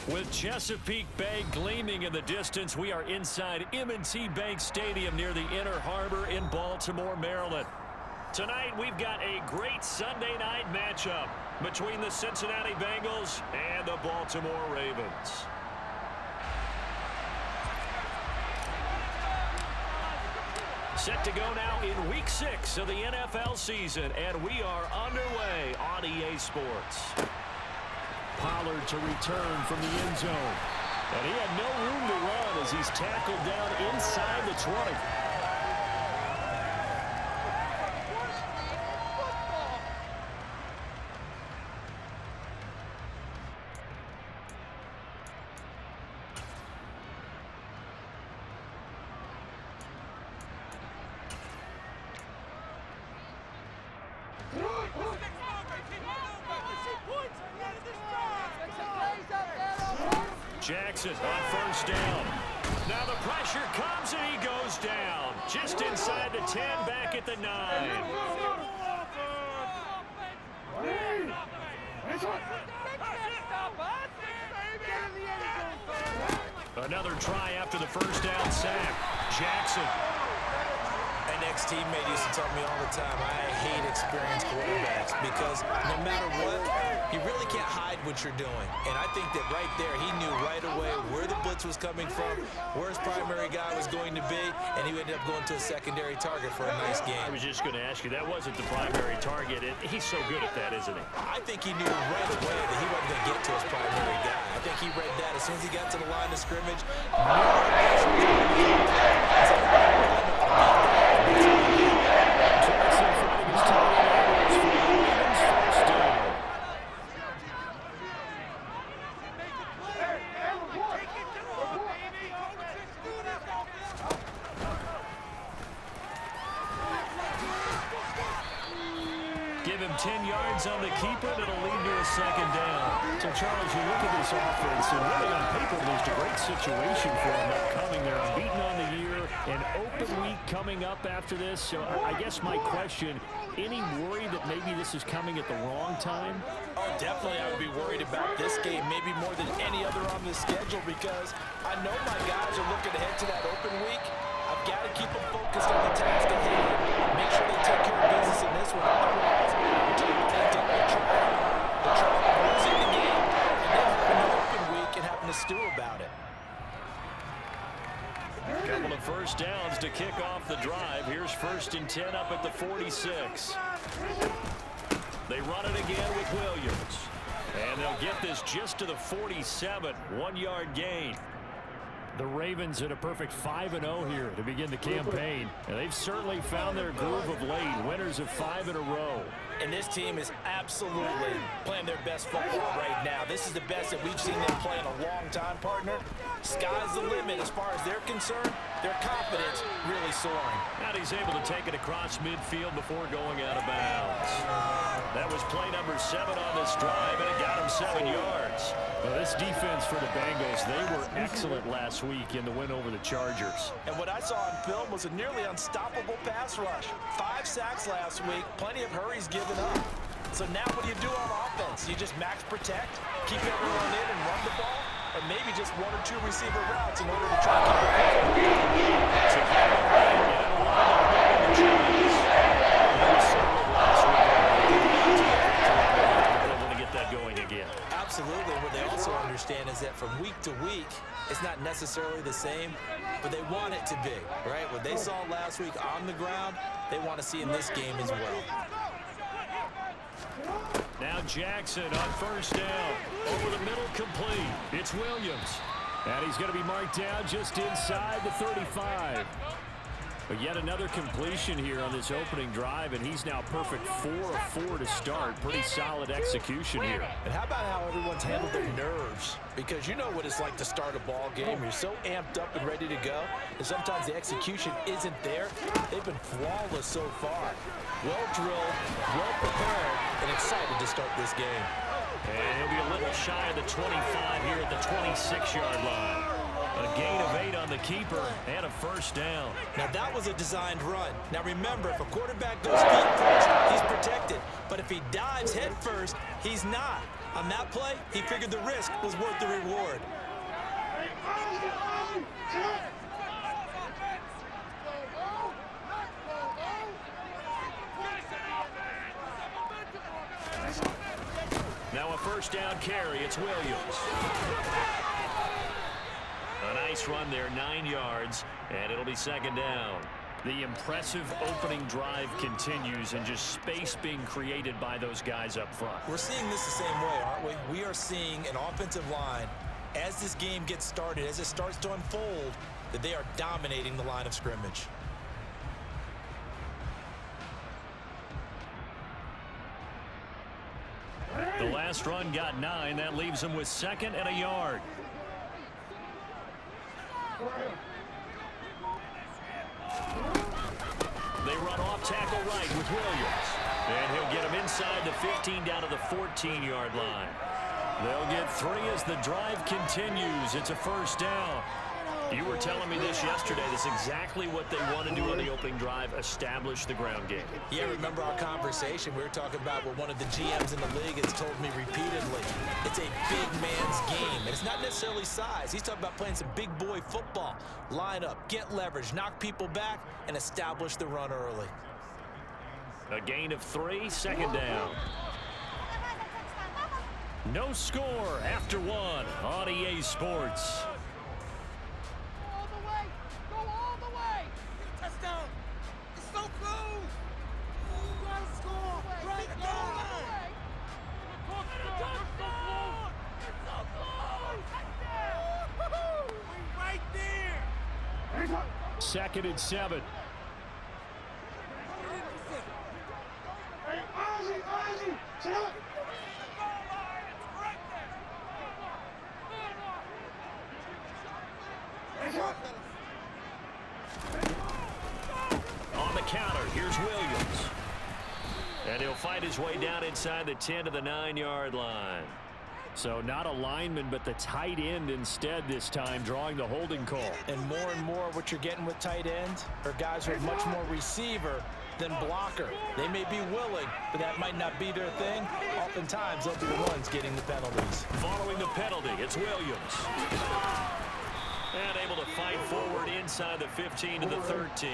With Chesapeake Bay gleaming in the distance, we are inside M&T Bank Stadium near the Inner Harbor in Baltimore, Maryland. Tonight, we've got a great Sunday night matchup between the Cincinnati Bengals and the Baltimore Ravens. Set to go now in Week 6 of the NFL season, and we are underway on EA Sports. Pollard to return from the end zone. And he had no room to run as he's tackled down inside the 20. Jackson on first down. Now the pressure comes and he goes down. Just inside the 10, back at the 9. Another try after the first down sack. Jackson. An ex-teammate used to tell me all the time, I hate experienced quarterbacks because no matter what, you really can't hide what you're doing. And I think that right there, he knew right away where the blitz was coming from, where his primary guy was going to be, and he ended up going to a secondary target for a nice game. I was just going to ask you, that wasn't the primary target. He's so good at that, isn't he? I think he knew right away that he wasn't going to get to his primary guy. I think he read that as soon as he got to the line of scrimmage. Give him 10 yards on the keeper, and it'll lead to a second down. So, Charles, you look at this offense, and really on paper, there's a great situation for them upcoming. They're unbeaten on the year, an open week coming up after this. So, I guess my question, any worry that maybe this is coming at the wrong time? Oh, definitely I would be worried about this game, maybe more than any other on the schedule, because I know my guys are looking ahead to that open week. I've got to keep them focused on the task at hand. Make sure they take care of business in this one. Otherwise, we're talking about double try. They're trying to losing the game, and then having an open week and having to stew about it. A couple of first downs to kick off the drive. Here's 1st and 10 up at the 46. They run it again with Williams. And they'll get this just to the 47. 1-yard gain. The Ravens at a perfect 5-0 here to begin the campaign. And they've certainly found their groove of late. Winners of 5 in a row. And this team is absolutely playing their best football right now. This is the best that we've seen them play in a long time, partner. Sky's the limit as far as they're concerned. Their confidence really soaring. And he's able to take it across midfield before going out of bounds. That was play number 7 on this drive, and it got him 7 yards. Well, this defense for the Bengals, they were excellent last week in the win over the Chargers. And what I saw on film was a nearly unstoppable pass rush. 5 sacks last week, plenty of hurries given up. So now what do you do on offense? You just max protect, keep everyone in and run the ball, or maybe just 1 or 2 receiver routes in order to try to keep Absolutely. What they also understand is that from week to week, it's not necessarily the same, but they want it to be, right? What they saw last week on the ground, they want to see in this game as well. Now Jackson on first down. Over the middle, complete. It's Williams. And he's going to be marked down just inside the 35. But yet another completion here on this opening drive, and he's now perfect 4 of 4 to start. Pretty solid execution here. And how about how everyone's handled their nerves? Because you know what it's like to start a ball game. You're so amped up and ready to go, and sometimes the execution isn't there. They've been flawless so far. Well drilled, well prepared, and excited to start this game. And he'll be a little shy of the 25 here at the 26-yard line. A gain of 8 on the keeper and a first down. Now that was a designed run. Now remember, if a quarterback goes feet first, he's protected. But if he dives head first, he's not. On that play, he figured the risk was worth the reward. Now a first down carry. It's Williams. A nice run there, 9 yards, and it'll be second down. The impressive opening drive continues, and just space being created by those guys up front. We're seeing this the same way, aren't we? We are seeing an offensive line, as this game gets started, as it starts to unfold, that they are dominating the line of scrimmage. The last run got 9. That leaves them with 2nd and a yard. They run off tackle right with Williams. And he'll get him inside the 15 down to the 14-yard line. They'll get 3 as the drive continues. It's a first down. You were telling me this yesterday. That's exactly what they want to do on the opening drive, establish the ground game. Yeah, remember our conversation? We were talking about what one of the GMs in the league has told me repeatedly. It's a big man's game, and it's not necessarily size. He's talking about playing some big boy football. Line up, get leverage, knock people back, and establish the run early. A gain of 3, second down. No score after 1 on EA Sports. Second and 7. On the counter, here's Williams. And he'll fight his way down inside the 10 to the 9-yard line. So not a lineman, but the tight end instead this time, drawing the holding call. And more what you're getting with tight ends are guys who are much more receiver than blocker. They may be willing, but that might not be their thing. Oftentimes, they'll be the ones getting the penalties. Following the penalty, it's Williams. And able to fight forward inside the 15 to the 13.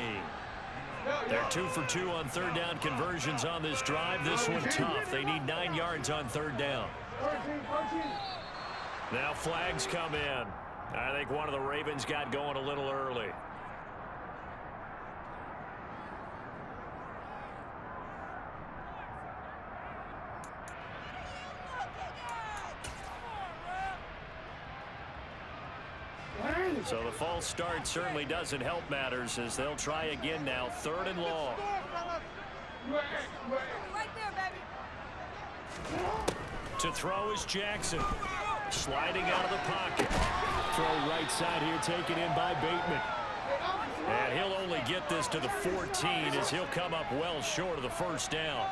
They're 2 for 2 on third down conversions on this drive. This one tough. They need 9 yards on third down. Now flags come in. I think one of the Ravens got going a little early. So the false start certainly doesn't help matters as they'll try again now. 3rd and long. Right there, baby. To throw is Jackson. Sliding out of the pocket. Throw right side here taken in by Bateman. And he'll only get this to the 14 as he'll come up well short of the first down.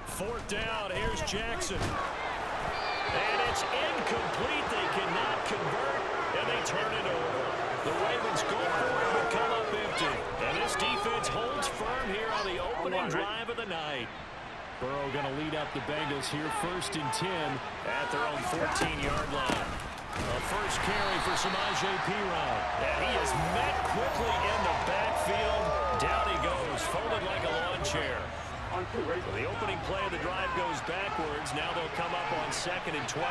Fourth down, here's Jackson. And it's incomplete. They cannot convert, and they turn it over. The Ravens go for it, but come up empty. And this defense holds firm here on the opening drive of the night. Burrow going to lead up the Bengals here, 1st and 10 at their own 14-yard line. A first carry for Samaje Perine. And he is met quickly in the backfield. Down he goes, folded like a lawn chair. The opening play of the drive goes backwards. Now they'll come up on 2nd and 12.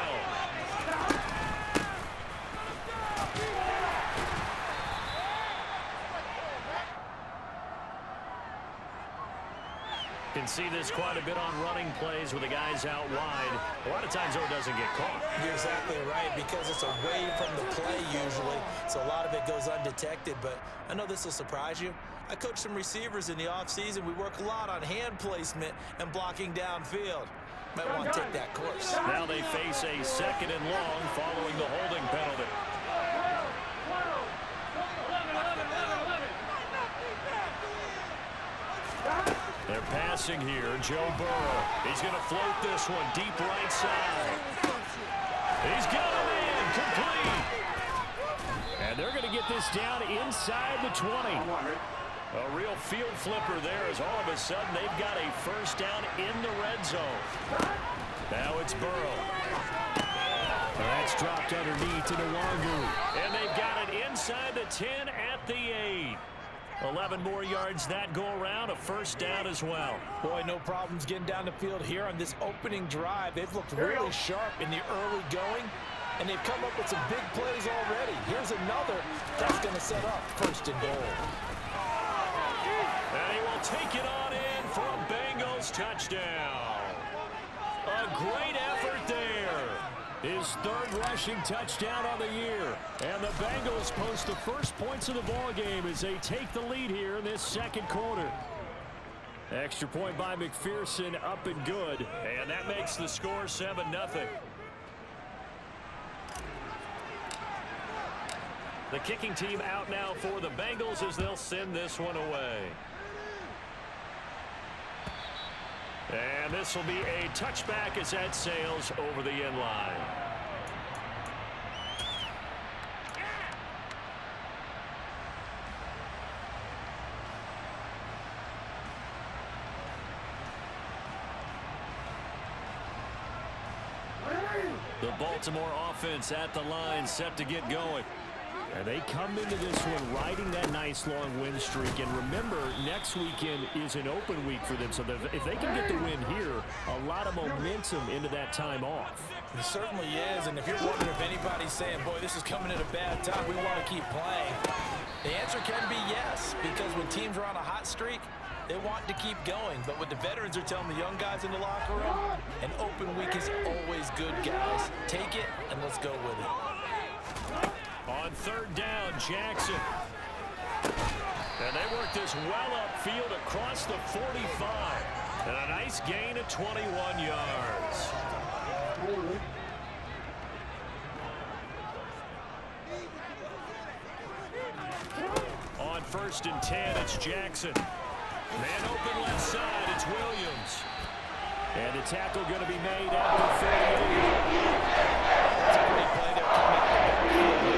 Can see this quite a bit on running plays with the guys out wide. A lot of times, though, it doesn't get caught. You're exactly right, because it's away from the play usually, so a lot of it goes undetected. But I know this will surprise you. I coach some receivers in the offseason. We work a lot on hand placement and blocking downfield. Might want to take that course. Now they face a 2nd and long following the holding penalty. They're passing here. Joe Burrow. He's going to float this one deep right side. He's got it in. Complete. And they're going to get this down inside the 20. A real field flipper there as all of a sudden they've got a first down in the red zone. Now it's Burrow. That's dropped underneath to Nwangu. And they've got it inside the 10 at the 8. 11 more yards that go around, a first down as well. Boy, no problems getting down the field here on this opening drive. They've looked really sharp in the early going, and they've come up with some big plays already. Here's another that's going to set up first and goal. And he will take it on in for a Bengals touchdown. A great effort there. His third rushing touchdown on the year. And the Bengals post the first points of the ball game as they take the lead here in this second quarter. Extra point by McPherson, up and good. And that makes the score 7-0. The kicking team out now for the Bengals as they'll send this one away. And this will be a touchback as that sails over the end line. The Baltimore offense at the line set to get going. And they come into this one riding that nice long win streak. And remember, next weekend is an open week for them. So if they can get the win here, a lot of momentum into that time off. It certainly is. And if you're wondering if anybody's saying, boy, this is coming at a bad time, we want to keep playing, the answer can be yes. Because when teams are on a hot streak, they want to keep going. But what the veterans are telling the young guys in the locker room, an open week is always good, guys. Take it and let's go with it. On third down, Jackson. And they work this well upfield across the 45. And a nice gain of 21 yards. On first and 10, it's Jackson. Man open left side, it's Williams. And the tackle going to be made at the 38. That's a great play there coming out of the backfield.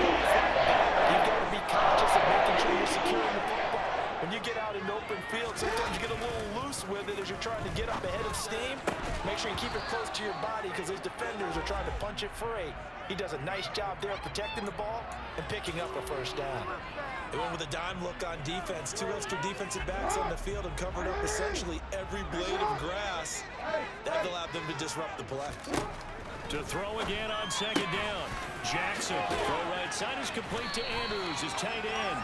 You've got to be conscious of making sure you're securing the football. When you get out in open field, sometimes you get a little loose with it as you're trying to get up ahead of steam. Make sure you keep it close to your body because those defenders are trying to punch it free. He does a nice job there protecting the ball and picking up a first down. They went with a dime look on defense. 2 extra defensive backs on the field and covered up essentially every blade of grass. That allowed them to disrupt the play. To throw again on second down. Jackson, throw right side is complete to Andrews, his tight end.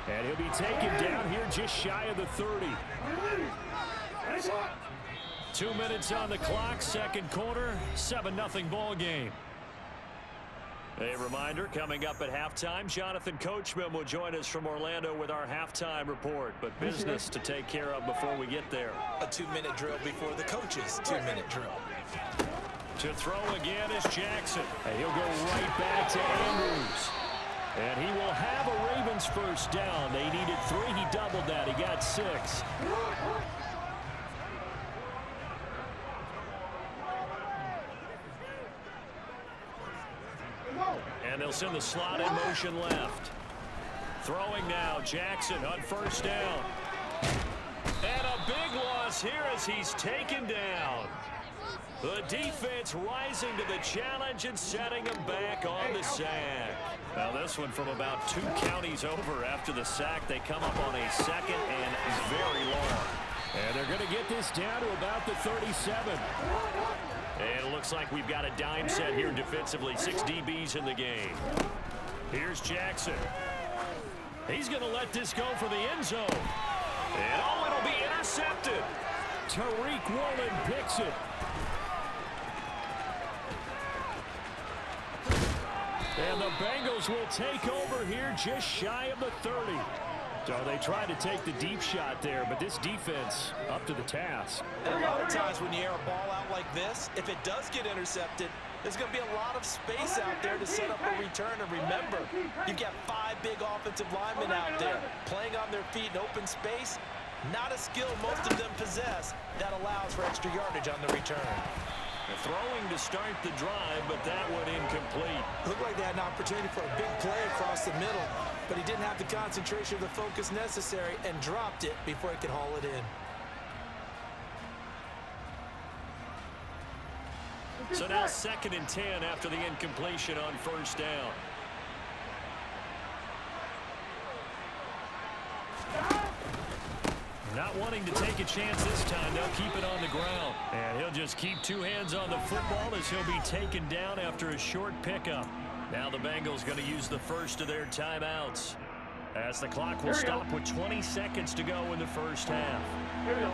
And he'll be taken down here just shy of the 30. 2 minutes on the clock, second quarter, 7-0 ball game. A reminder, coming up at halftime, Jonathan Coachman will join us from Orlando with our halftime report. But business to take care of before we get there. A 2-minute drill before the coach's 2-minute drill. To throw again is Jackson. And he'll go right back to Andrews. And he will have a Ravens first down. They needed 3. He doubled that. He got 6. And they'll send the slot in motion left. Throwing now, Jackson on first down. And a big loss here as he's taken down. The defense rising to the challenge and setting him back on the sack. Now this one from about 2 counties over after the sack. They come up on a second and very long. And they're going to get this down to about the 37. And it looks like we've got a dime set here defensively. 6 DBs in the game. Here's Jackson. He's going to let this go for the end zone. And oh, it'll be intercepted. Tariq Woolen picks it. And the Bengals will take over here just shy of the 30. So they tried to take the deep shot there, but this defense up to the task. And a lot of times when you air a ball out like this, if it does get intercepted, there's going to be a lot of space out there to set up a return. And remember, you've got 5 big offensive linemen out there playing on their feet in open space. Not a skill most of them possess that allows for extra yardage on the return. Throwing to start the drive, but that one incomplete. Looked like they had an opportunity for a big play across the middle, but he didn't have the concentration or the focus necessary and dropped it before he could haul it in. So now 2nd and 10 after the incompletion on first down. Not wanting to take a chance this time, they'll keep it on the ground. And he'll just keep 2 hands on the football as he'll be taken down after a short pickup. Now the Bengals going to use the first of their timeouts, as the clock will stop with 20 seconds to go in the first half. Here we go.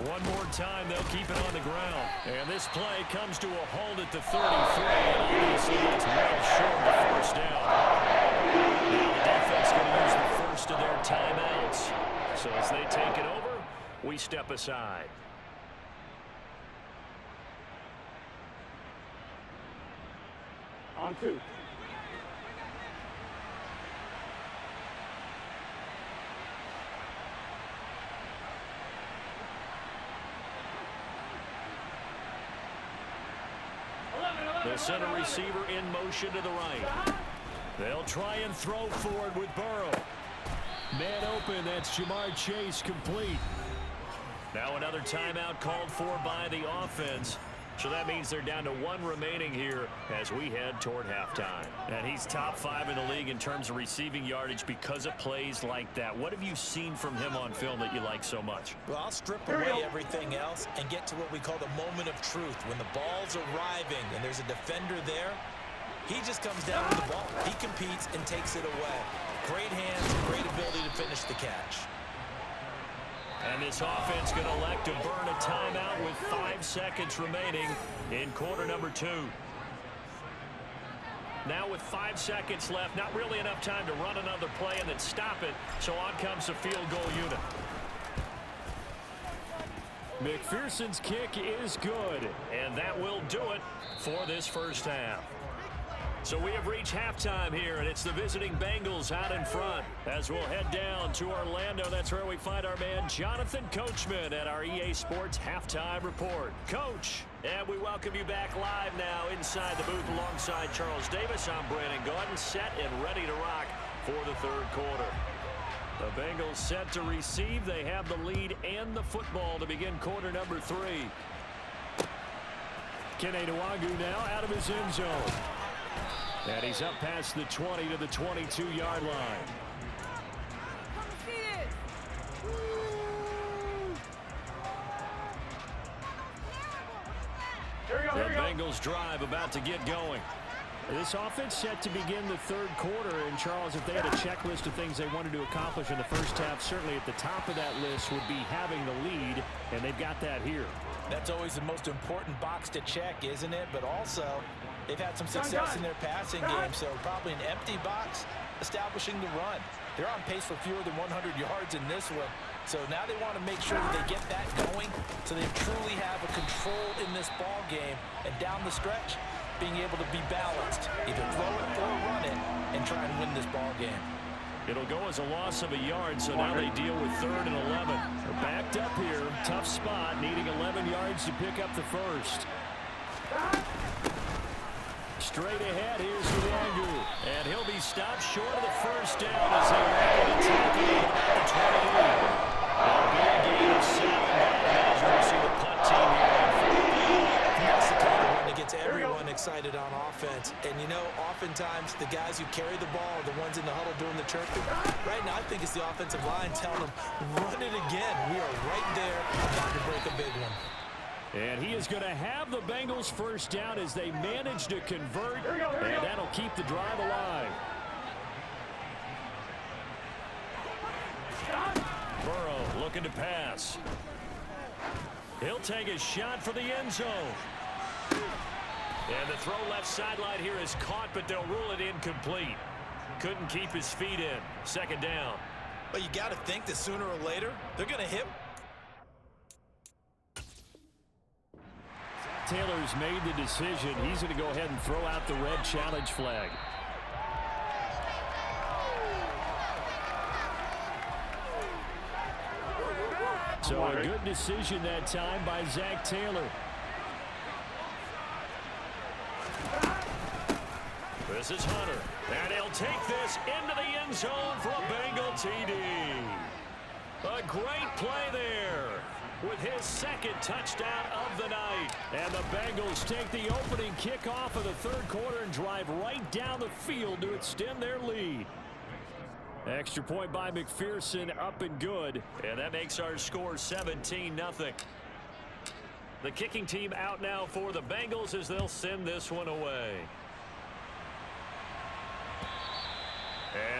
One more time, they'll keep it on the ground. And this play comes to a halt at the 33. And obviously, it's well short of the first down. Now the defense going to use the first of their timeouts. So as they take it over, we step aside. On 2. The center receiver in motion to the right. They'll try and throw forward with Burrow. Man open, that's Jamar Chase, complete. Now another timeout called for by the offense. So that means they're down to 1 remaining here as we head toward halftime. And he's top 5 in the league in terms of receiving yardage because of plays like that. What have you seen from him on film that you like so much? Well, I'll strip away everything else and get to what we call the moment of truth. When the ball's arriving and there's a defender there, he just comes down with the ball. He competes and takes it away. Great hands, great ability to finish the catch. And this offense going to elect to burn a timeout with 5 seconds remaining in quarter number 2. Now with 5 seconds left, not really enough time to run another play and then stop it. So on comes the field goal unit. McPherson's kick is good, and that will do it for this first half. So we have reached halftime here, and it's the visiting Bengals out in front. As we'll head down to Orlando, that's where we find our man Jonathan Coachman at our EA Sports Halftime Report. Coach, and we welcome you back live now inside the booth alongside Charles Davis. I'm Brandon Gaudin, set and ready to rock for the third quarter. The Bengals set to receive. They have the lead and the football to begin quarter number 3. Kene Nwangu now out of his end zone. And he's up past the 20 to the 22-yard line. The Bengals drive about to get going. This offense set to begin the third quarter. And, Charles, if they had a checklist of things they wanted to accomplish in the first half, certainly at the top of that list would be having the lead, and they've got that here. That's always the most important box to check, isn't it? But also, they've had some success in their passing game, so probably an empty box establishing the run. They're on pace for fewer than 100 yards in this one, so now they want to make sure that they get that going so they truly have a control in this ball game, and down the stretch, being able to be balanced, either throw it or run it, and try and win this ball game. It'll go as a loss of a yard, so now they deal with 3rd and 11. They're backed up here, tough spot, needing 11 yards to pick up the first. Straight ahead, here's Nwangu, and he'll be stopped short of the first down as they rally to tackle him at the 28. That'll be a gain of 7 as we'll see the punt team here. That's the kind of one that gets everyone excited on offense. And, you know, oftentimes the guys who carry the ball are the ones in the huddle doing the chirping. Right now, I think it's the offensive line telling them, run it again. We are right there about to break a big one. And he is going to have the Bengals first down as they manage to convert, and that'll keep the drive alive. Burrow looking to pass. He'll take a shot for the end zone. And the throw left sideline here is caught, but they'll rule it incomplete. Couldn't keep his feet in. 2nd down. But you got to think that sooner or later, they're going to hit. Taylor's made the decision. He's going to go ahead and throw out the red challenge flag. So a good decision that time by Zach Taylor. This is Hunter, and he'll take this into the end zone for a Bengal TD. A great play there with his second touchdown of the night. And the Bengals take the opening kickoff of the third quarter and drive right down the field to extend their lead. Extra point by McPherson, up and good. And that makes our score 17-0. The kicking team out now for the Bengals as they'll send this one away.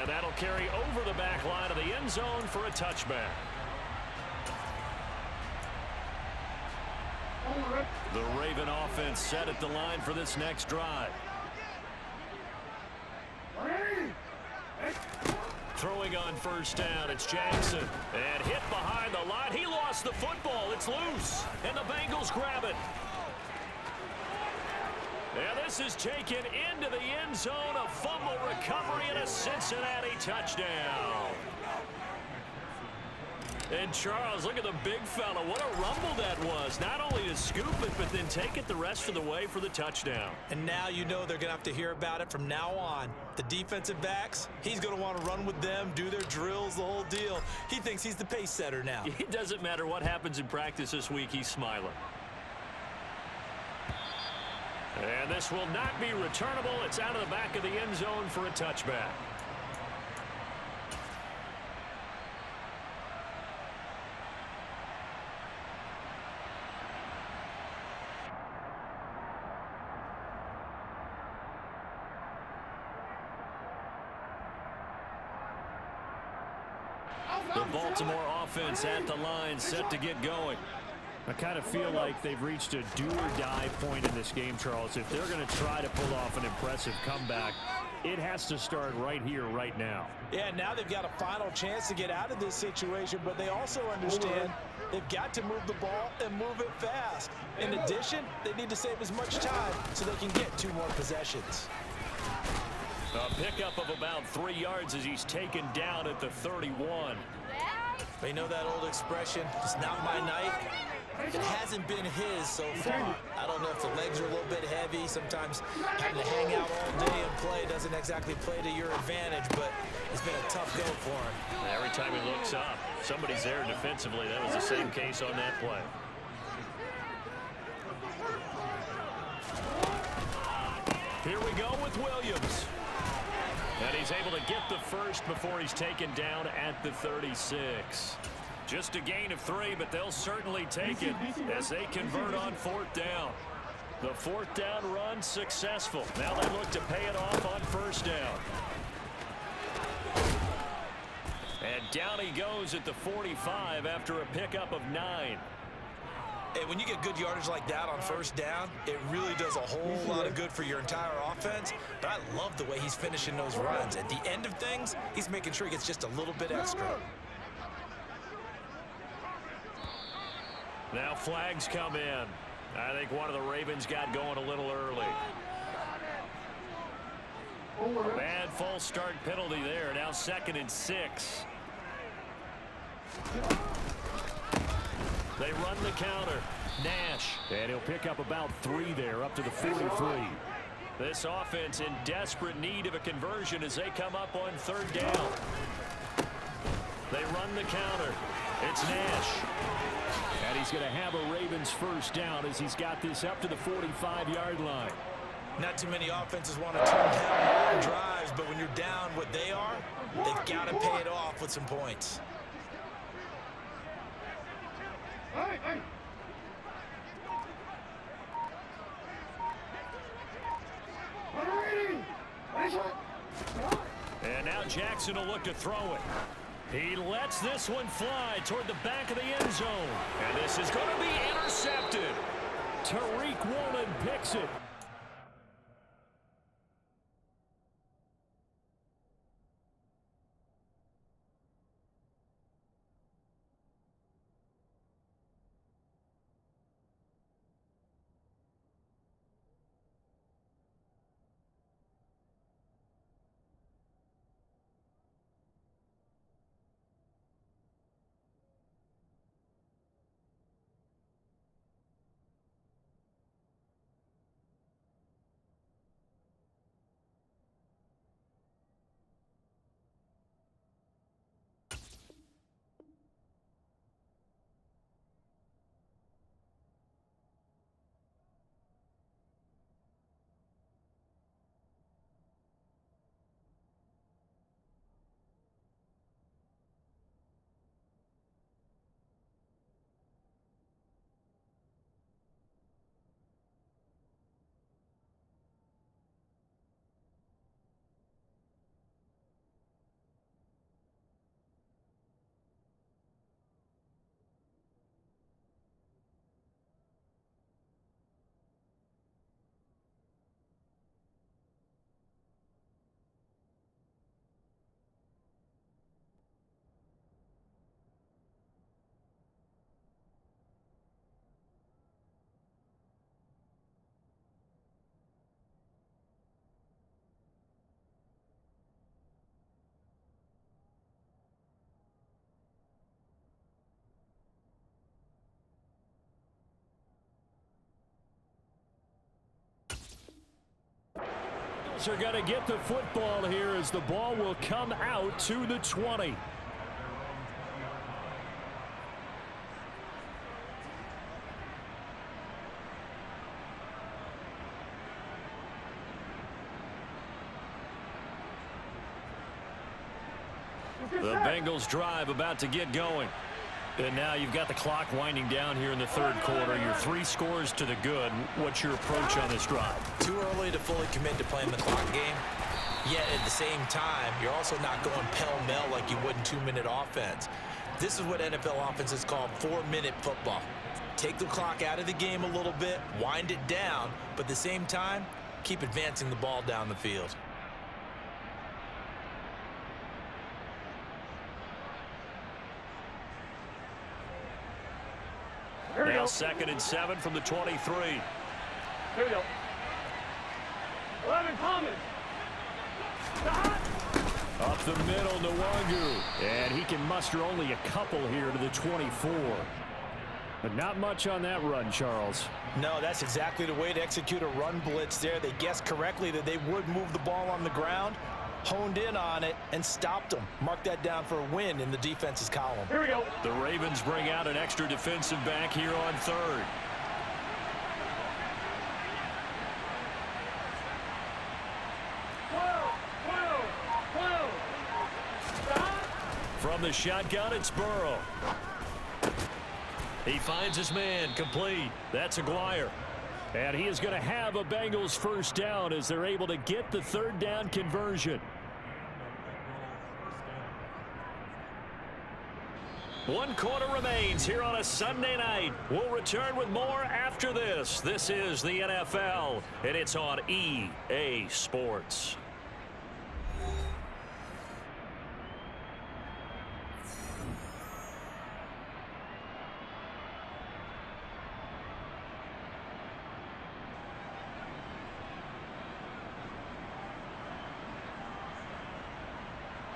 And that'll carry over the back line of the end zone for a touchback. The Raven offense set at the line for this next drive. Throwing on first down, it's Jackson. And hit behind the line. He lost the football. It's loose. And the Bengals grab it. And this is taken into the end zone. A fumble recovery and a Cincinnati touchdown. And Charles, look at the big fella. What a rumble that was. Not only to scoop it, but then take it the rest of the way for the touchdown. And now you know they're going to have to hear about it from now on. The defensive backs, he's going to want to run with them, do their drills, the whole deal. He thinks he's the pace setter now. It doesn't matter what happens in practice this week. He's smiling. And this will not be returnable. It's out of the back of the end zone for a touchback. The Baltimore offense at the line, set to get going. I kind of feel like they've reached a do-or-die point in this game, Charles. If they're going to try to pull off an impressive comeback, it has to start right here, right now. Yeah, now they've got a final chance to get out of this situation, but they also understand they've got to move the ball and move it fast. In addition, they need to save as much time so they can get 2 more possessions. A pickup of about 3 yards as he's taken down at the 31. But you know that old expression, it's not my night? It hasn't been his so far. I don't know if the legs are a little bit heavy. Sometimes having to hang out all day and play doesn't exactly play to your advantage, but it's been a tough go for him. Every time he looks up, somebody's there defensively. That was the same case on that play. Here we go with Williams. And he's able to get the first before he's taken down at the 36. Just a gain of 3, but they'll certainly take it as they convert on 4th down. The 4th down run successful. Now they look to pay it off on 1st down. And down he goes at the 45 after a pickup of 9. Hey, when you get good yardage like that on 1st down, it really does a whole lot of good for your entire offense. But I love the way he's finishing those runs. At the end of things, he's making sure he gets just a little bit extra. Now flags come in. I think one of the Ravens got going a little early. Bad false start penalty there. Now 2nd and 6. They run the counter. Nash. And he'll pick up about 3 there, up to the 43. This offense in desperate need of a conversion as they come up on 3rd down. They run the counter. It's Nash. And he's going to have a Ravens 1st down as he's got this up to the 45-yard line. Not too many offenses want to turn down long drives, but when you're down what they are, they've got to pay it off with some points. And now Jackson will look to throw it. He lets this one fly toward the back of the end zone. And this is going to be intercepted. Tariq Woolen picks it. Bengals are going to get the football here as the ball will come out to the 20. The Bengals drive about to get going. And now you've got the clock winding down here in the third quarter. You're 3 scores to the good. What's your approach on this drive? Too early to fully commit to playing the clock game. Yet at the same time, you're also not going pell-mell like you would in 2-minute offense. This is what NFL offenses call 4-minute football. Take the clock out of the game a little bit, wind it down, but at the same time, keep advancing the ball down the field. Now 2nd and 7 from the 23. Here we go. 11, Thomas. Up the middle, Nwangu. And he can muster only a couple here to the 24. But not much on that run, Charles. No, that's exactly the way to execute a run blitz there. They guessed correctly that they would move the ball on the ground, honed in on it, and stopped them. Mark that down for a win in the defense's column. Here we go. The Ravens bring out an extra defensive back here on 3rd. From the shotgun, it's Burrow. He finds his man, complete. That's Aguirre. And he is going to have a Bengals first down as they're able to get the 3rd down conversion. 1 quarter remains here on a Sunday night. We'll return with more after this. This is the NFL, and it's on EA Sports.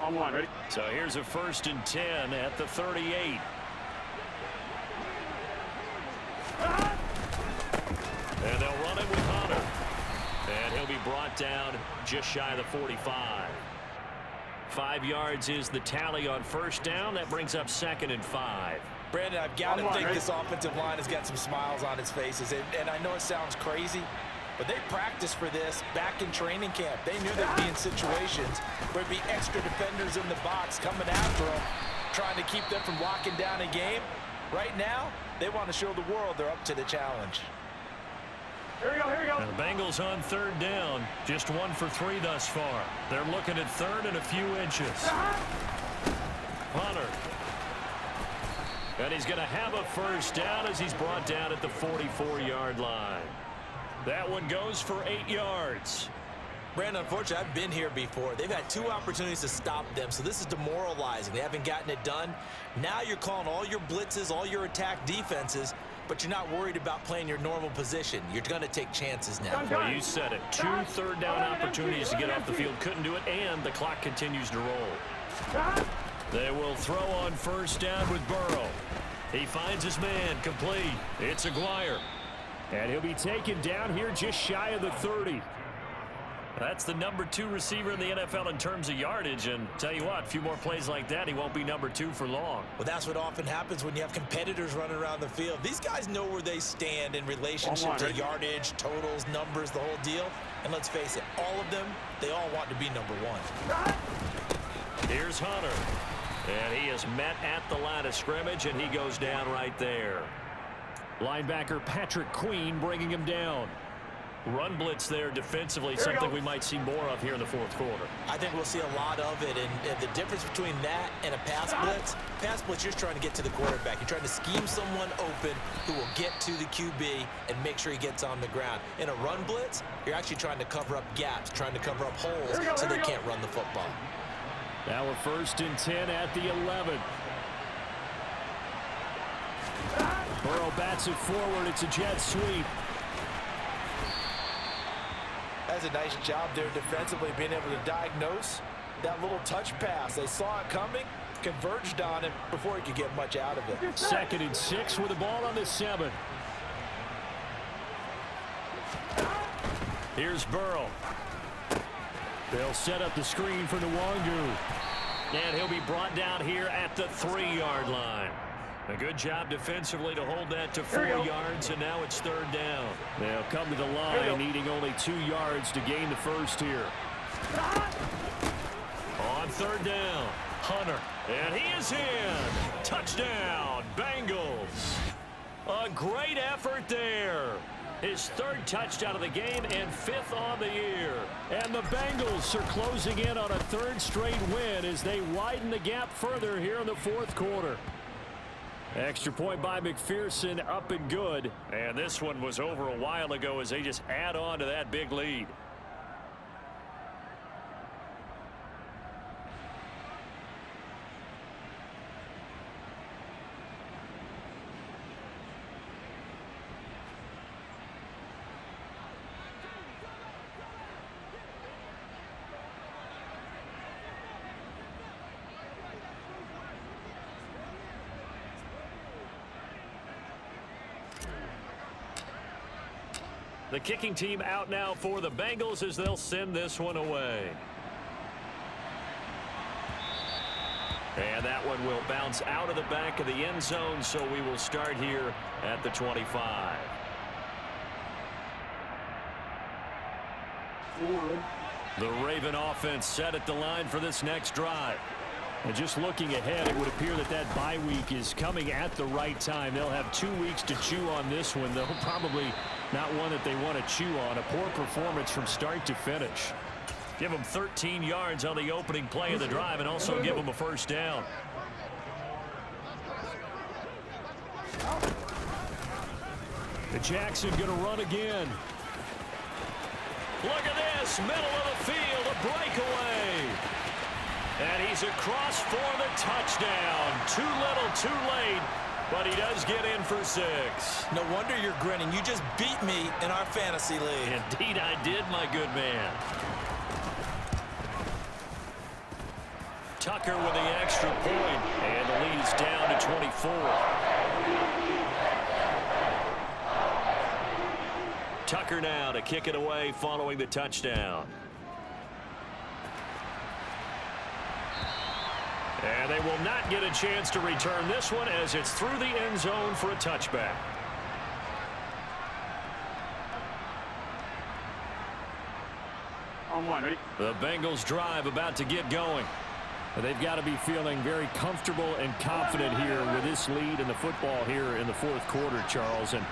On 1, ready? So here's a 1st and 10 at the 38. And they'll run it with Hunter. And he'll be brought down just shy of the 45. 5 yards is the tally on 1st down. That brings up 2nd and 5. Brandon, I've got to think this offensive line has got some smiles on its faces. And I know it sounds crazy, but they practiced for this back in training camp. They knew they'd be in situations where there'd be extra defenders in the box coming after them, trying to keep them from locking down a game. Right now, they want to show the world they're up to the challenge. Here we go, here we go. And the Bengals on 3rd down. Just 1 for 3 thus far. They're looking at 3rd and a few inches. Hunter. And he's going to have a first down as he's brought down at the 44-yard line. That one goes for 8 yards. Brandon, unfortunately, I've been here before. They've had 2 opportunities to stop them, so this is demoralizing. They haven't gotten it done. Now you're calling all your blitzes, all your attack defenses, but you're not worried about playing your normal position. You're going to take chances now. Well, you said it. 2 3rd down opportunities to get off the field. Couldn't do it, and the clock continues to roll. They will throw on 1st down with Burrow. He finds his man, complete. It's Aguirre. And he'll be taken down here just shy of the 30. That's the number 2 receiver in the NFL in terms of yardage. And tell you what, a few more plays like that, he won't be number 2 for long. Well, that's what often happens when you have competitors running around the field. These guys know where they stand in relationship to yardage, totals, numbers, the whole deal. And let's face it, all of them, they all want to be number 1. Here's Hunter. And he is met at the line of scrimmage, and he goes down right there. Linebacker Patrick Queen bringing him down. Run blitz there defensively, something we might see more of here in the 4th quarter. I think we'll see a lot of it, and the difference between that and a pass blitz, you're trying to get to the quarterback. You're trying to scheme someone open who will get to the QB and make sure he gets on the ground. In a run blitz, you're actually trying to cover up gaps, trying to cover up holes so they can't run the football. Now a 1st and 10 at the 11. Burrow bats it forward. It's a jet sweep. That's a nice job there defensively, being able to diagnose that little touch pass. They saw it coming, converged on it before he could get much out of it. 2nd and 6 with the ball on the 7. Here's Burrow. They'll set up the screen for Nwangu. And he'll be brought down here at the 3-yard line. A good job defensively to hold that to 4 yards, and now it's 3rd down. They'll come to the line, needing only 2 yards to gain the first here. On 3rd down, Hunter, and he is in. Touchdown, Bengals. A great effort there. His 3rd touchdown of the game and 5th on the year. And the Bengals are closing in on a 3rd straight win as they widen the gap further here in the 4th quarter. Extra point by McPherson, up and good. And this one was over a while ago as they just add on to that big lead. The kicking team out now for the Bengals as they'll send this one away. And that one will bounce out of the back of the end zone, so we will start here at the 25. The Raven offense set at the line for this next drive. And just looking ahead, it would appear that that bye week is coming at the right time. They'll have 2 weeks to chew on this one, though probably not one that they want to chew on. A poor performance from start to finish. Give them 13 yards on the opening play of the drive and also give them a 1st down. Jackson going to run again. Look at this, middle of the field, a breakaway. And he's across for the touchdown. Too little, too late, but he does get in for 6. No wonder you're grinning. You just beat me in our fantasy league. Indeed I did, my good man. Tucker with the extra point, and the lead is down to 24. Tucker now to kick it away following the touchdown. And they will not get a chance to return this one as it's through the end zone for a touchback. On 1, ready? The Bengals drive about to get going. They've got to be feeling very comfortable and confident here with this lead in the football here in the 4th quarter, Charles. And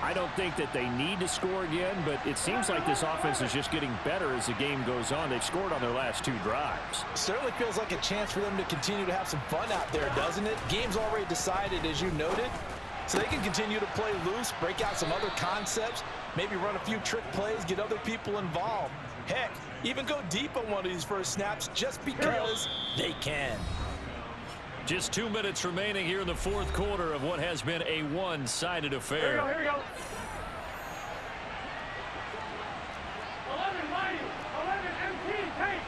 I don't think that they need to score again, but it seems like this offense is just getting better as the game goes on. They've scored on their last 2 drives. Certainly feels like a chance for them to continue to have some fun out there, doesn't it? Game's already decided, as you noted, so they can continue to play loose, break out some other concepts, maybe run a few trick plays, get other people involved. Heck, even go deep on one of these first snaps just because they can. Just 2 minutes remaining here in the 4th quarter of what has been a one-sided affair. Here we go. 11 mighty, 11 MT, take.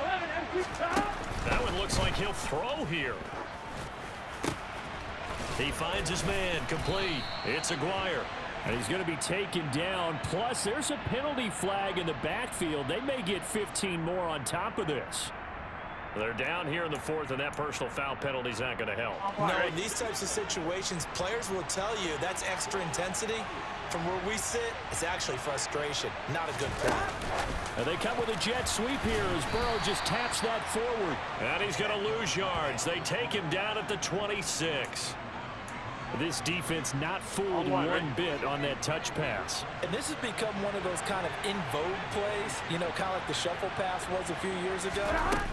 11 MT, stop. That one looks like he'll throw here. He finds his man, complete. It's Aguirre. And he's going to be taken down. Plus, there's a penalty flag in the backfield. They may get 15 more on top of this. They're down here in the 4th, and that personal foul penalty is not going to help. No, in these types of situations, players will tell you that's extra intensity. From where we sit, it's actually frustration. Not a good play. And they come with a jet sweep here as Burrow just taps that forward. And he's going to lose yards. They take him down at the 26. This defense not fooled one bit on that touch pass. And this has become one of those kind of in vogue plays, you know, kind of like the shuffle pass was a few years ago.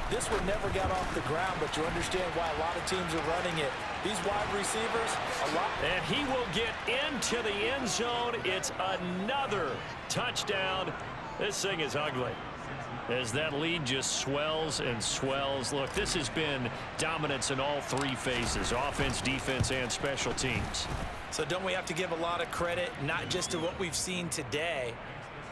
This one never got off the ground, but you understand why a lot of teams are running it. These wide receivers, a lot. And he will get into the end zone. It's another touchdown. This thing is ugly as that lead just swells and swells. Look, this has been dominance in all 3 phases, offense, defense, and special teams. So don't we have to give a lot of credit, not just to what we've seen today,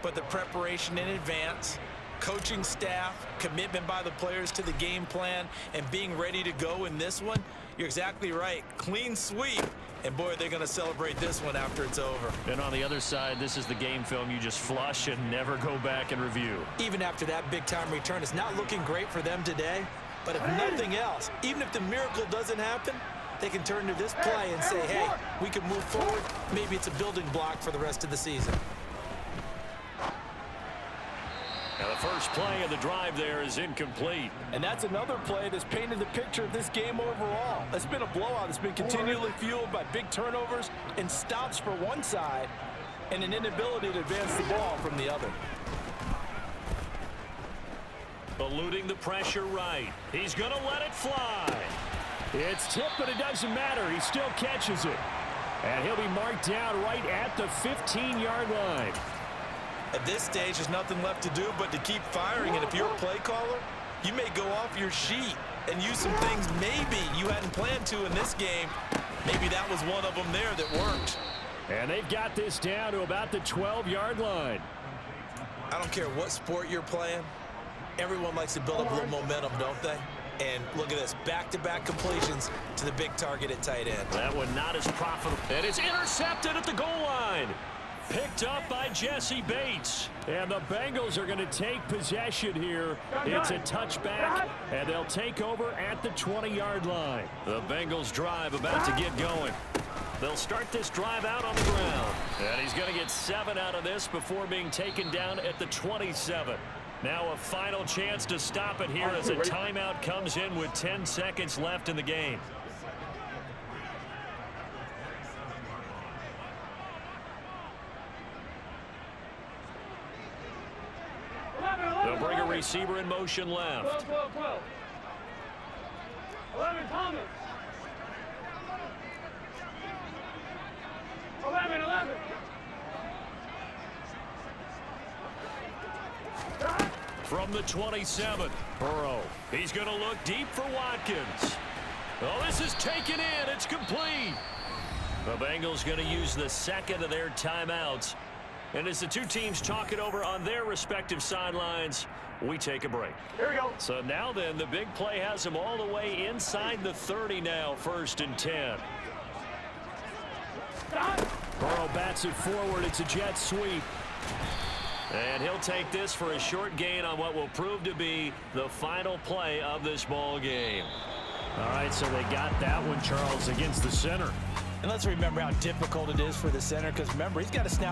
but the preparation in advance, coaching staff, commitment by the players to the game plan, and being ready to go in this one? You're exactly right. Clean sweep, And, boy, they're going to celebrate this one after it's over. And on the other side, this is the game film you just flush and never go back and review. Even after that big-time return, it's not looking great for them today. But if nothing else, even if the miracle doesn't happen, they can turn to this play and say, hey, we can move forward. Maybe it's a building block for the rest of the season. Now the first play of the drive there is incomplete. And that's another play that's painted the picture of this game overall. It's been a blowout. It's been continually fueled by big turnovers and stops for one side and an inability to advance the ball from the other. Eluding the pressure right. He's going to let it fly. It's tipped, but it doesn't matter. He still catches it. And he'll be marked down right at the 15-yard line. At this stage, there's nothing left to do but to keep firing. And if you're a play caller, you may go off your sheet and use some things maybe you hadn't planned to in this game. Maybe that was one of them there that worked. And they've got this down to about the 12-yard line. I don't care what sport you're playing. Everyone likes to build up a little momentum, don't they? And look at this, back-to-back completions to the big target at tight end. That one not as profitable. And it's intercepted at the goal line. Picked up by Jesse Bates. And the Bengals are going to take possession here. It's a touchback, and they'll take over at the 20-yard line. The Bengals drive about to get going. They'll start this drive out on the ground. And he's going to get 7 out of this before being taken down at the 27. Now a final chance to stop it here as a timeout comes in with 10 seconds left in the game. They'll bring a receiver in motion left. 12. 11, Thomas. 11. From the 27, Burrow. He's going to look deep for Watkins. Oh, this is taken in. It's complete. The Bengals going to use the second of their timeouts. And as the two teams talk it over on their respective sidelines, we take a break. Here we go. So now then, the big play has them all the way inside the 30 now, 1st and 10. Burrow bats it forward. It's a jet sweep. And he'll take this for a short gain on what will prove to be the final play of this ball game. All right, so they got that one, Charles, against the center. And let's remember how difficult it is for the center, because remember, he's got to snap